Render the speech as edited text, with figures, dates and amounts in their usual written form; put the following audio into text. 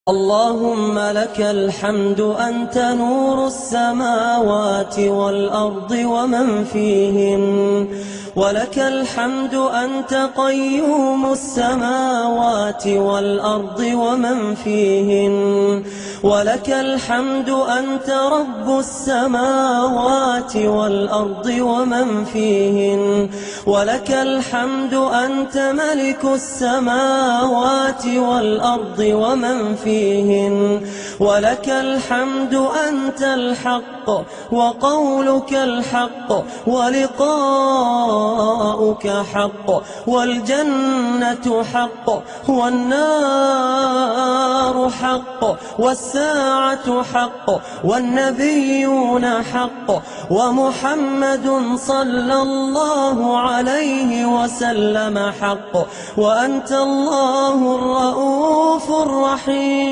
اللهم لك الحمد أنت نور السماوات والأرض ومن فيهن، ولك الحمد أنت قيوم السماوات والأرض ومن فيهن، ولك الحمد أنت رب السماوات والأرض ومن فيهن، ولك الحمد أنت ملك السماوات والأرض ومن فيهن، ولك الحمد أنت الحق وقولك الحق ولقاؤك حق، والجنة حق والنار حق والساعة حق والنبيون حق ومحمد صلى الله عليه وسلم حق، وأنت الله الرؤوف الرحيم.